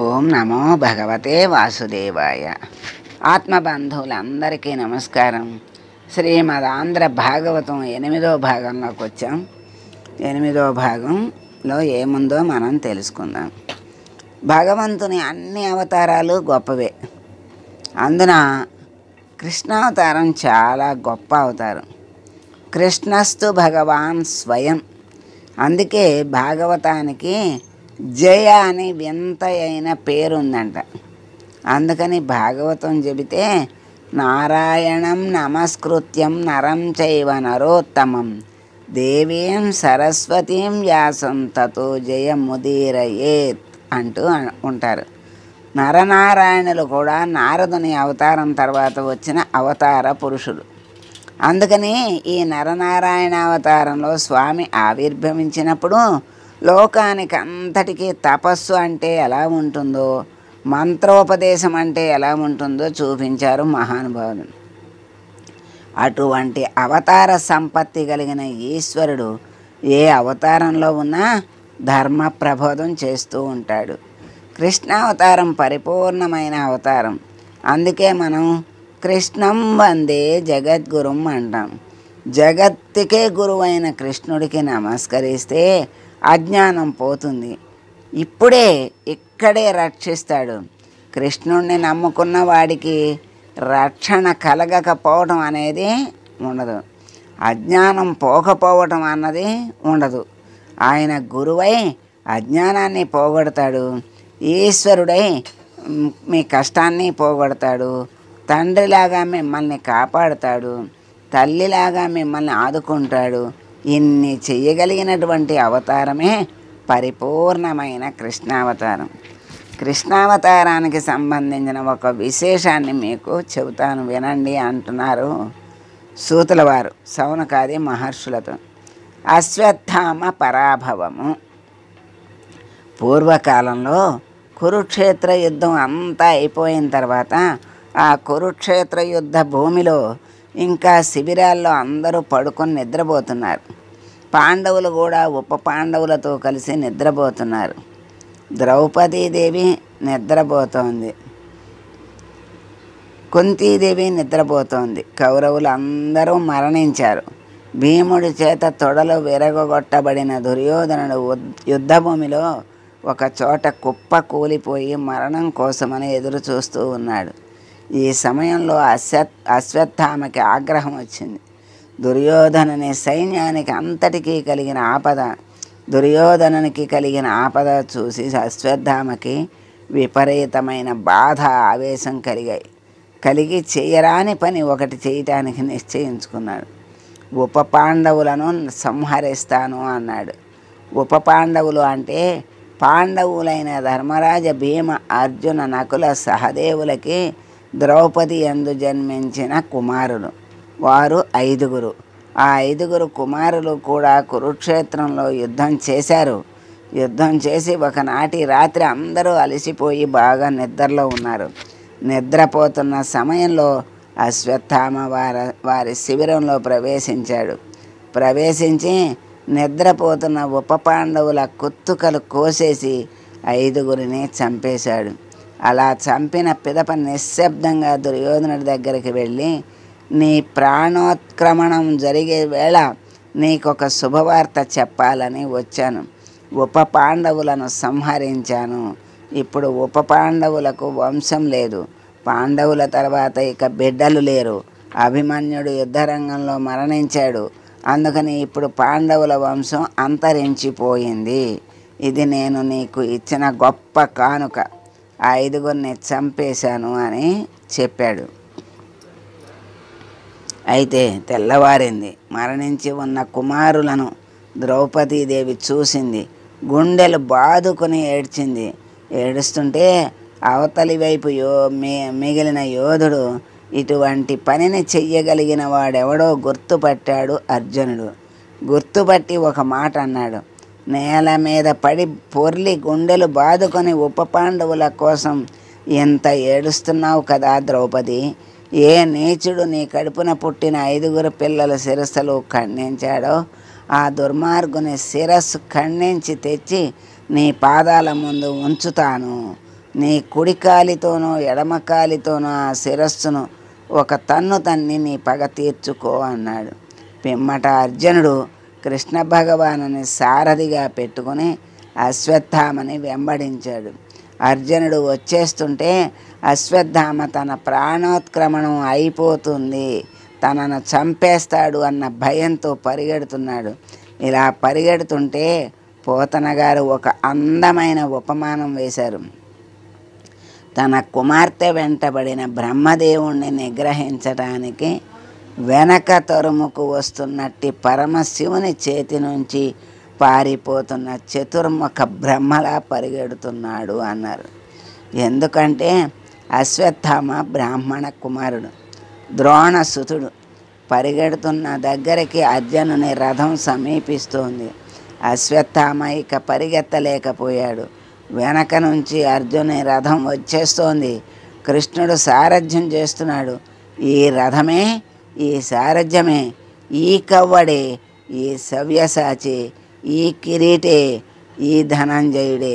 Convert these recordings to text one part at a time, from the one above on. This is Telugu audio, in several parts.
ఓం నమో భగవతే వాసుదేవాయ. ఆత్మబంధువులందరికీ నమస్కారం. శ్రీమద్ ఆంధ్ర భాగవతం 8వ భాగంలోకి వచ్చాం. 8వ భాగంలో ఏముందో మనం తెలుసుకుందాం. భగవంతుని అన్ని అవతారాలు గొప్పవే. అందున కృష్ణావతారం చాలా గొప్ప అవతారం. కృష్ణస్తు భగవాన్ స్వయం. అందుకే భాగవతానికి జయ అని వింత అయిన పేరుందంట. అందుకని భాగవతం చెబితే నారాయణం నమస్కృత్యం నరం చైవ నరోత్తమం దేవీం సరస్వతీం వ్యాసం తతో జయముదీరయేత్ అంటూ ఉంటారు. నరనారాయణులు కూడా నారదుని అవతారం తర్వాత వచ్చిన అవతార పురుషులు. అందుకని ఈ నరనారాయణ అవతారంలో స్వామి ఆవిర్భవించినప్పుడు లోకానికి అంతటికీ తపస్సు అంటే ఎలా ఉంటుందో, మంత్రోపదేశం అంటే ఎలా ఉంటుందో చూపించారు మహానుభావులు. అటువంటి అవతార సంపత్తి కలిగిన ఈశ్వరుడు ఏ అవతారంలో ఉన్నా ధర్మ ప్రబోధం చేస్తూ ఉంటాడు. కృష్ణావతారం పరిపూర్ణమైన అవతారం. అందుకే మనం కృష్ణం వందే జగద్గురుం అంటాం. జగత్తుకే గురువైన కృష్ణుడికి నమస్కరిస్తే అజ్ఞానం పోతుంది. ఇక్కడే రక్షిస్తాడు. కృష్ణుడిని నమ్ముకున్న వాడికి రక్షణ కలగకపోవటం అనేది ఉండదు, అజ్ఞానం పోకపోవటం అన్నది ఉండదు. ఆయన గురువై అజ్ఞానాన్ని పోగొడతాడు, ఈశ్వరుడై మీ కష్టాన్ని పోగొడతాడు, తండ్రిలాగా మిమ్మల్ని కాపాడుతాడు, తల్లిలాగా మిమ్మల్ని ఆదుకుంటాడు. ఇన్ని చెయ్యగలిగినటువంటి అవతారమే పరిపూర్ణమైన కృష్ణావతారం. కృష్ణావతారానికి సంబంధించిన ఒక విశేషాన్ని మీకు చెబుతాను, వినండి అంటున్నారు సూతుల వారు శౌనకాది మహర్షులతో. అశ్వత్థామ పరాభవము. పూర్వకాలంలో కురుక్షేత్ర యుద్ధం అంతా అయిపోయిన తర్వాత ఆ కురుక్షేత్ర యుద్ధ భూమిలో ఇంకా శిబిరాల్లో అందరూ పడుకొని నిద్రపోతున్నారు. పాండవులు కూడా ఉప పాండవులతో కలిసి నిద్రపోతున్నారు. ద్రౌపదీదేవి నిద్రపోతోంది, కుంతీదేవి నిద్రపోతోంది. కౌరవులు అందరూ మరణించారు. భీముడి చేత తొడలు విరగొట్టబడిన దుర్యోధనుడు యుద్ధభూమిలో ఒక చోట కుప్ప కూలిపోయి మరణం కోసమని ఎదురు చూస్తూ ఉన్నాడు. ఈ సమయంలో అశ్వత్థామకి ఆగ్రహం వచ్చింది. దుర్యోధనుని సైన్యానికి అంతటికీ కలిగిన దుర్యోధనునికి కలిగిన ఆపద చూసి అశ్వత్థామకి విపరీతమైన బాధ, ఆవేశం కలిగి చేయరాని పని ఒకటి చేయటానికి నిశ్చయించుకున్నాడు. ఉప పాండవులను సంహరిస్తాను అన్నాడు. ఉప పాండవులు అంటే పాండవులైన ధర్మరాజ, భీమ, అర్జున, నకుల, సహదేవులకి ద్రౌపది యందు జన్మించిన కుమారులు. వారు 5. ఆ 5 కుమారులు కూడా కురుక్షేత్రంలో యుద్ధం చేశారు. యుద్ధం చేసి ఒకనాటి రాత్రి అందరూ అలసిపోయి బాగా నిద్రలో ఉన్నారు. నిద్రపోతున్న సమయంలో అశ్వత్థామ వారి శిబిరంలో ప్రవేశించి నిద్రపోతున్న ఉప పాండవుల కుత్తుకలు కోసేసి 5 చంపేశాడు. అలా చంపిన పిదప నిశ్శబ్దంగా దుర్యోధనుడి దగ్గరికి వెళ్ళి, నీ ప్రాణోత్క్రమణం జరిగే వేళ నీకొక శుభవార్త చెప్పాలని వచ్చాను. ఉప పాండవులను సంహరించాను. ఇప్పుడు ఉప పాండవులకు వంశం లేదు. పాండవుల తర్వాత ఇక బిడ్డలు లేరు. అభిమన్యుడు యుద్ధరంగంలో మరణించాడు. అందుకని ఇప్పుడు పాండవుల వంశం అంతరించిపోయింది. ఇది నేను నీకు ఇచ్చిన గొప్ప కానుక. 5 చంపేశాను అని చెప్పాడు. అయితే తెల్లవారింది. మరణించి ఉన్న కుమారులను ద్రౌపదీదేవి చూసింది. గుండెలు బాదుకొని ఏడ్చింది. ఏడుస్తుంటే అవతలి వైపు మిగిలిన యోధుడు ఇటువంటి పనిని చెయ్యగలిగిన వాడెవడో గుర్తుపట్టాడు అర్జునుడు. గుర్తుపట్టి ఒక మాట అన్నాడు. నేల మీద పడి పొర్లి గుండెలు బాదుకొని ఉప పాండవుల కోసం ఎంత ఏడుస్తున్నావు కదా ద్రౌపది. ఏ నీచుడు నీ కడుపున పుట్టిన 5 పిల్లల శిరస్సులు ఖండించాడో ఆ దుర్మార్గుని శిరస్సు ఖండించి తెచ్చి నీ పాదాల ముందు ఉంచుతాను. నీ కుడి కాలితోనో ఎడమ కాలితోనో ఆ శిరస్సును ఒక తన్ను తన్ని నీ పగ తీర్చుకో అన్నాడు. పిమ్మట అర్జునుడు కృష్ణ భగవానుని సారథిగా పెట్టుకుని అశ్వత్థామని వెంబడించాడు. అర్జునుడు వచ్చేస్తుంటే అశ్వత్థామ తన ప్రాణోత్క్రమణం అయిపోతుంది, తనను చంపేస్తాడు అన్న భయంతో పరిగెడుతున్నాడు. ఇలా పరిగెడుతుంటే పోతన గారు ఒక అందమైన ఉపమానం వేశారు. తన కుమార్తె వెంటబడిన బ్రహ్మదేవుణ్ణి నిగ్రహించటానికి వెనక తరుముకు వస్తున్నట్టి పరమశివుని చేతి నుంచి పారిపోతున్న చతుర్ముఖ బ్రహ్మలా పరిగెడుతున్నాడు అన్నారు. ఎందుకంటే అశ్వత్థామ బ్రాహ్మణ కుమారుడు, ద్రోణసుతుడు. పరిగెడుతున్న దగ్గరికి అర్జునుని రథం సమీపిస్తోంది. అశ్వత్థామ ఇక పరిగెత్తలేకపోయాడు. వెనక నుంచి అర్జునుని రథం వచ్చేస్తోంది. కృష్ణుడు సారథ్యం చేస్తున్నాడు. ఈ రథమే, ఈ సారథ్యమే, ఈ కవ్వడే, ఈ సవ్యసాచి, ఈ కిరీటే, ఈ ధనంజయుడే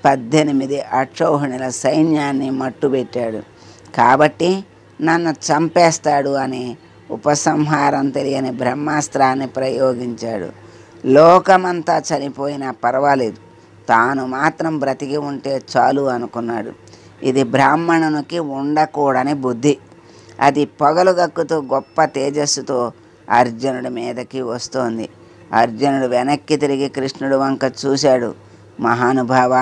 18 అక్షౌహిణుల సైన్యాన్ని మట్టుబెట్టాడు. కాబట్టి నన్ను చంపేస్తాడు అని ఉపసంహారం తెలియని బ్రహ్మాస్త్రాన్ని ప్రయోగించాడు. లోకమంతా చనిపోయినా పర్వాలేదు, తాను మాత్రం బ్రతికి ఉంటే చాలు అనుకున్నాడు. ఇది బ్రాహ్మణునికి ఉండకూడని బుద్ధి. అది పొగలుగక్కుతూ గొప్ప తేజస్సుతో అర్జునుడి మీదకి వస్తోంది. అర్జునుడు వెనక్కి తిరిగి కృష్ణుడు వంక చూశాడు. మహానుభావ,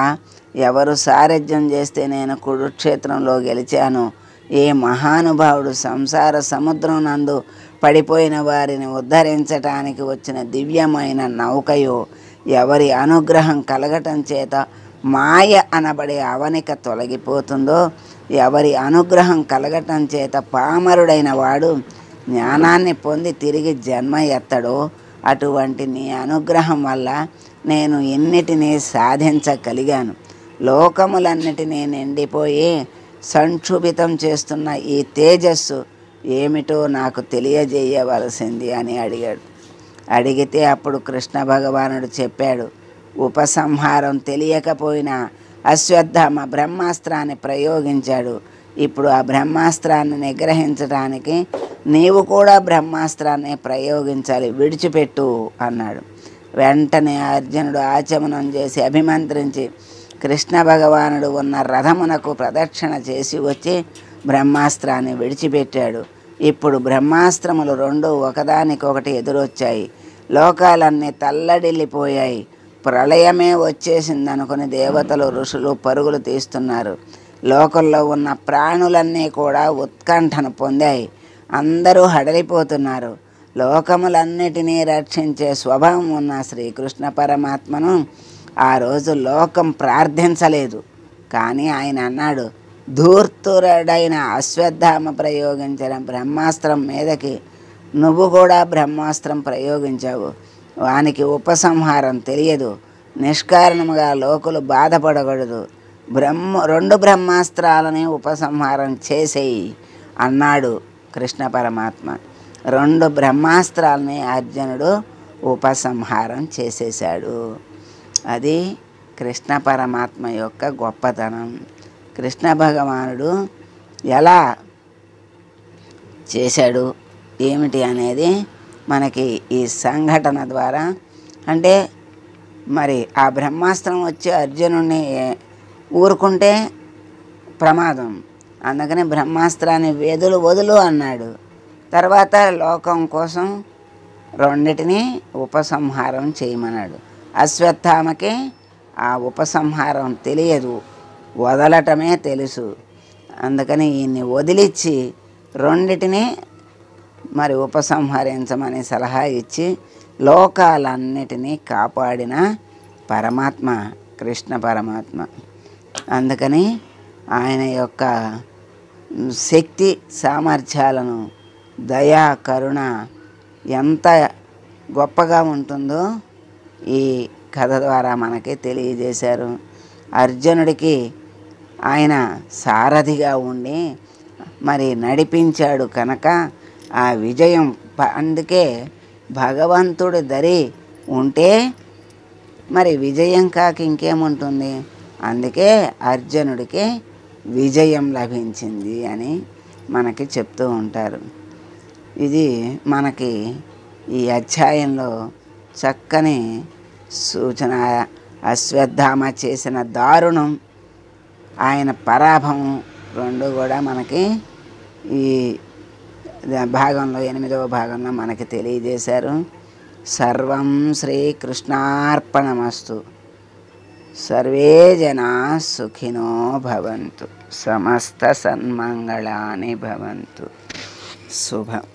ఎవరు సారథ్యం చేస్తే నేను కురుక్షేత్రంలో గెలిచాను? ఏ మహానుభావుడు సంసార సముద్రం నందు పడిపోయిన వారిని ఉద్ధరించటానికి వచ్చిన దివ్యమైన నౌకయో, ఎవరి అనుగ్రహం కలగటం చేత మాయ అనబడే అవనిక తొలగిపోతుందో, ఎవరి అనుగ్రహం కలగటం చేత పామరుడైన వాడు జ్ఞానాన్ని పొంది తిరిగి జన్మ ఎత్తడో, అటువంటి నీ అనుగ్రహం వల్ల నేను ఎన్నిటినీ సాధించగలిగాను. లోకములన్నిటినీ నిండిపోయి సంక్షుభితం చేస్తున్న ఈ తేజస్సు ఏమిటో నాకు తెలియజేయవలసింది అని అడిగాడు. అడిగితే అప్పుడు కృష్ణ భగవానుడు చెప్పాడు. ఉపసంహారం తెలియకపోయినా అశ్వత్థామ బ్రహ్మాస్త్రాన్ని ప్రయోగించాడు. ఇప్పుడు ఆ బ్రహ్మాస్త్రాన్ని నిగ్రహించడానికి నీవు కూడా బ్రహ్మాస్త్రాన్ని ప్రయోగించాలి, విడిచిపెట్టు అన్నాడు. వెంటనే అర్జునుడు ఆచమనం చేసి అభిమంత్రించి కృష్ణ భగవానుడు ఉన్న రథమునకు ప్రదక్షిణ చేసి వచ్చి బ్రహ్మాస్త్రాన్ని విడిచిపెట్టాడు. ఇప్పుడు బ్రహ్మాస్త్రములు రెండు ఒకదానికొకటి ఎదురొచ్చాయి. లోకాలన్నీ తల్లడిల్లిపోయాయి. ప్రళయమే వచ్చేసిందనుకుని దేవతలు ఋషులు పరుగులు తీస్తున్నారు. లోకంలో ఉన్న ప్రాణులన్నీ కూడా ఉత్కంఠను పొందాయి. అందరూ హడలిపోతున్నారు. లోకములన్నిటినీ రక్షించే స్వభావం ఉన్న శ్రీకృష్ణ పరమాత్మను ఆ రోజు లోకం ప్రార్థించలేదు. కానీ ఆయన అన్నాడు, ధూర్తుడైన అశ్వత్థామ ప్రయోగించిన బ్రహ్మాస్త్రం మీదకి నువ్వు కూడా బ్రహ్మాస్త్రం ప్రయోగించావు. వానికి ఉపసంహారం తెలియదు. నిష్కారణముగా లోకులు బాధపడకూడదు. రెండు బ్రహ్మాస్త్రాలని ఉపసంహారం చేసేయి అన్నాడు కృష్ణ పరమాత్మ. 2 బ్రహ్మాస్త్రాలని అర్జునుడు ఉపసంహారం చేసేశాడు. అది కృష్ణ పరమాత్మ యొక్క గొప్పతనం. కృష్ణ భగవానుడు ఎలా చేశాడు ఏమిటి అనేది మనకి ఈ సంఘటన ద్వారా, అంటే మరి ఆ బ్రహ్మాస్త్రం వచ్చి అర్జునుడిని ఊరుకుంటే ప్రమాదం, అందుకని బ్రహ్మాస్త్రాన్ని వదులు అన్నాడు. తర్వాత లోకం కోసం రెండిటిని ఉపసంహారం చేయమన్నాడు. అశ్వత్థామకి ఆ ఉపసంహారం తెలియదు, వదలటమే తెలుసు. అందుకని ఈయన్ని వదిలిచ్చి రెండిటిని మరి ఉపసంహరించమని సలహా ఇచ్చి లోకాలన్నిటినీ కాపాడిన పరమాత్మ కృష్ణ పరమాత్మ. అందుకని ఆయన యొక్క శక్తి సామర్థ్యాలను, దయా కరుణ ఎంత గొప్పగా ఉంటుందో ఈ కథ ద్వారా మనకి తెలియజేశారు. అర్జునుడికి ఆయన సారథిగా ఉండి మరి నడిపించాడు కనుక ఆ విజయం, అందుకే భగవంతుడి దరి ఉంటే మరి విజయం కాక ఇంకేముంటుంది. అందుకే అర్జునుడికి విజయం లభించింది అని మనకి చెప్తూ ఉంటారు. ఇది మనకి ఈ అధ్యాయంలో చక్కని సూచన. అశ్వత్థామ చేసిన దారుణం, ఆయన పరాభవం రెండు కూడా మనకి ఈ భాగంలో 8వ భాగంలో మనకి తెలియజేశారు. సర్వం శ్రీకృష్ణార్పణమస్తు. సర్వే జనా సుఖినో భవంతు. సమస్త సన్మంగళాని భవంతు. శుభం.